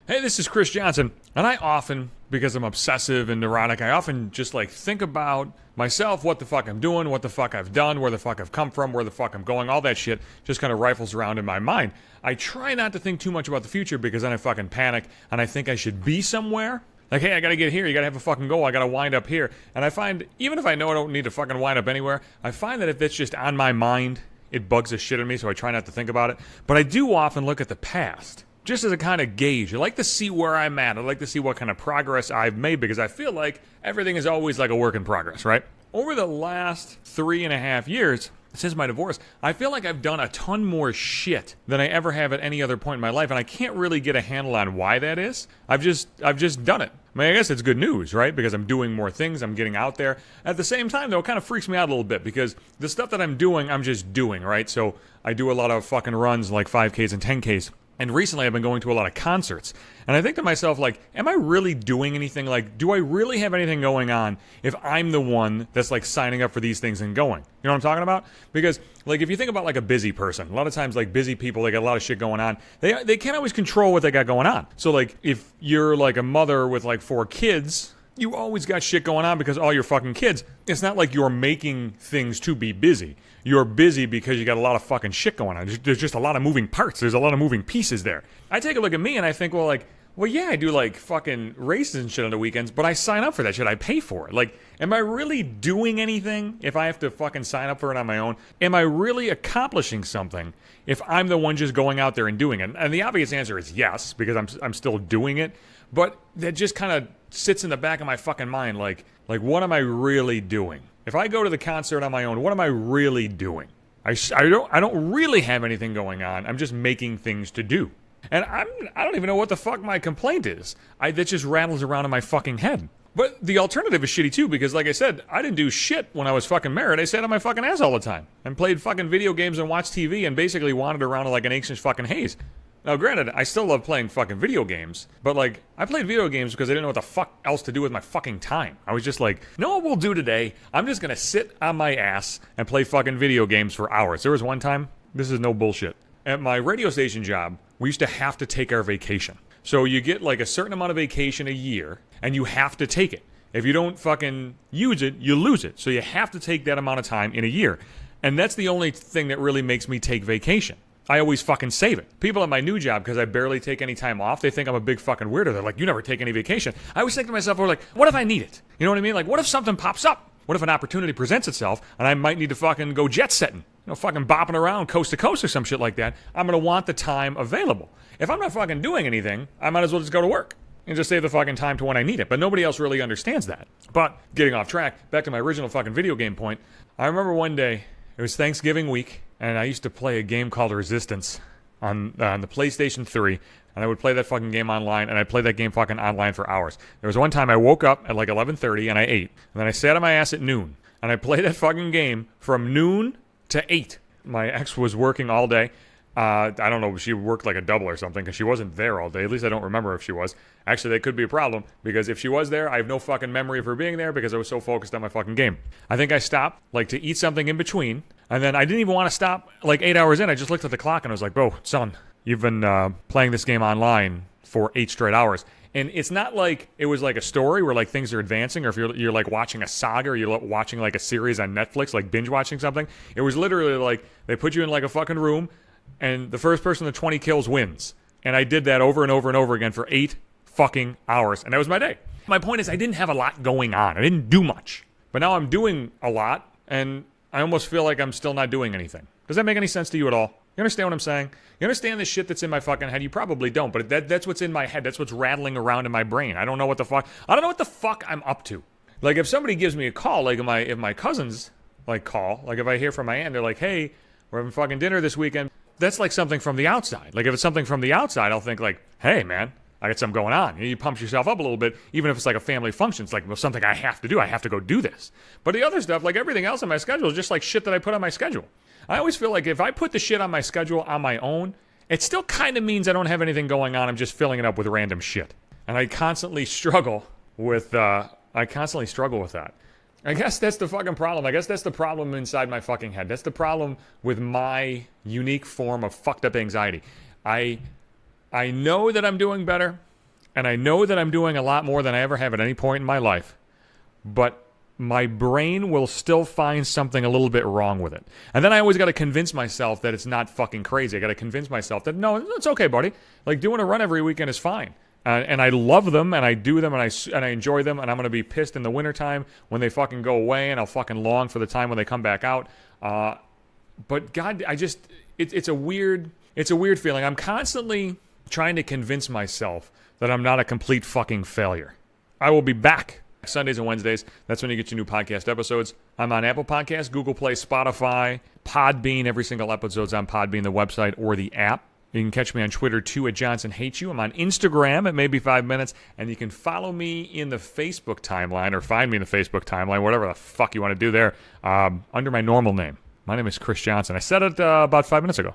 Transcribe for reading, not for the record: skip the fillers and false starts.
Hey, this is Chris Johnson, and I often, because I'm obsessive and neurotic, I often just like think about myself, what the fuck I'm doing, what the fuck I've done, where the fuck I've come from, where the fuck I'm going, all that shit just kind of rifles around in my mind. I try not to think too much about the future because then I fucking panic and I think I should be somewhere. Like, hey, I gotta get here, you gotta have a fucking goal, I gotta wind up here. And I find, even if I know I don't need to fucking wind up anywhere, I find that if it's just on my mind, it bugs the shit out of me, so I try not to think about it. But I do often look at the past, just as a kind of gauge. I like to see where I'm at. I like to see what kind of progress I've made because I feel like everything is always like a work in progress, right? Over the last 3.5 years, since my divorce, I feel like I've done a ton more shit than I ever have at any other point in my life, and I can't really get a handle on why that is. I've just done it. I mean, I guess it's good news, right? Because I'm doing more things, I'm getting out there. At the same time, though, it kind of freaks me out a little bit because the stuff that I'm doing, I'm just doing, right? So I do a lot of fucking runs like 5Ks and 10Ks. And recently I've been going to a lot of concerts. And I think to myself, like, am I really doing anything? Like, do I really have anything going on if I'm the one that's, like, signing up for these things and going? You know what I'm talking about? Because, like, if you think about, like, a busy person, a lot of times, like, busy people, they got a lot of shit going on. They can't always control what they got going on. So, like, if you're, like, a mother with, like, 4 kids, you always got shit going on because all your fucking kids. It's not like you're making things to be busy. You're busy because you got a lot of fucking shit going on. There's just a lot of moving parts. There's a lot of moving pieces there. I take a look at me and I think, well, yeah, I do like fucking races and shit on the weekends, but I sign up for that shit. I pay for it. Like, am I really doing anything if I have to fucking sign up for it on my own? Am I really accomplishing something if I'm the one just going out there and doing it? And the obvious answer is yes, because I'm still doing it. But that just kind of sits in the back of my fucking mind, like what am I really doing? If I go to the concert on my own, what am I really doing? I don't really have anything going on. I'm just making things to do. And I don't even know what the fuck my complaint is. That just rattles around in my fucking head. But the alternative is shitty too, because like I said, I didn't do shit when I was fucking married. I sat on my fucking ass all the time and played fucking video games and watched TV and basically wandered around like an ancient fucking haze. Now, granted, I still love playing fucking video games, but, like, I played video games because I didn't know what the fuck else to do with my fucking time. I was just like, know what we'll do today? I'm just gonna sit on my ass and play fucking video games for hours. There was one time, this is no bullshit, at my radio station job, we used to have to take our vacation. So you get, like, a certain amount of vacation a year, and you have to take it. If you don't fucking use it, you lose it. So you have to take that amount of time in a year. And that's the only thing that really makes me take vacation. I always fucking save it. People at my new job, because I barely take any time off, they think I'm a big fucking weirdo. They're like, you never take any vacation. I always think to myself, like, what if I need it? You know what I mean? Like, what if something pops up? What if an opportunity presents itself and I might need to fucking go jet setting? You know, fucking bopping around coast to coast or some shit like that. I'm going to want the time available. If I'm not fucking doing anything, I might as well just go to work and just save the fucking time to when I need it. But nobody else really understands that. But getting off track, back to my original fucking video game point. I remember one day, it was Thanksgiving week, and I used to play a game called Resistance on the PlayStation 3, and I would play that fucking game online, and I'd play that game fucking online for hours. There was one time I woke up at like 11:30 and I ate, and then I sat on my ass at noon, and I played that fucking game from noon to 8. My ex was working all day. I don't know if she worked like a double or something, because she wasn't there all day. At least I don't remember if she was. Actually, that could be a problem, because if she was there, I have no fucking memory of her being there because I was so focused on my fucking game. I think I stopped, like, to eat something in between, and then I didn't even want to stop, like, 8 hours in. I just looked at the clock and I was like, bro, son, you've been playing this game online for 8 straight hours. And it's not like it was like a story where, like, things are advancing, or if you're like watching a saga, or you're watching like a series on Netflix, like binge watching something. It was literally like they put you in like a fucking room, and the first person to 20 kills wins. And I did that over and over and over again for 8 fucking hours. And that was my day. My point is, I didn't have a lot going on. I didn't do much. But now I'm doing a lot, and I almost feel like I'm still not doing anything. Does that make any sense to you at all? You understand what I'm saying? You understand the shit that's in my fucking head? You probably don't, but that's what's in my head. That's what's rattling around in my brain. I don't know what the fuck I'm up to. Like, if somebody gives me a call, like if my cousins, like, call, like if I hear from my aunt, they're like, hey, we're having fucking dinner this weekend. That's like something from the outside. Like, if it's something from the outside, I'll think like, hey, man, I got something going on. You pump yourself up a little bit, even if it's like a family function. It's like, well, something I have to do. I have to go do this. But the other stuff, like everything else on my schedule, is just like shit that I put on my schedule. I always feel like if I put the shit on my schedule on my own, it still kind of means I don't have anything going on. I'm just filling it up with random shit. And I constantly struggle with that. I guess that's the fucking problem. I guess that's the problem inside my fucking head. That's the problem with my unique form of fucked up anxiety. I know that I'm doing better. And I know that I'm doing a lot more than I ever have at any point in my life. But my brain will still find something a little bit wrong with it. And then I always got to convince myself that it's not fucking crazy. I got to convince myself that, no, it's okay, buddy. Like, doing a run every weekend is fine. And I love them, and I do them, and I enjoy them, and I'm going to be pissed in the wintertime when they fucking go away, and I'll fucking long for the time when they come back out. But God, it's a weird feeling. I'm constantly trying to convince myself that I'm not a complete fucking failure. I will be back Sundays and Wednesdays. That's when you get your new podcast episodes. I'm on Apple Podcasts, Google Play, Spotify, Podbean. Every single episode's on Podbean, the website, or the app. You can catch me on Twitter, too, at Johnson Hates You. I'm on Instagram at Maybe 5 Minutes. And you can follow me in the Facebook timeline, or find me in the Facebook timeline, whatever the fuck you want to do there, under my normal name. My name is Chris Johnson. I said it about 5 minutes ago.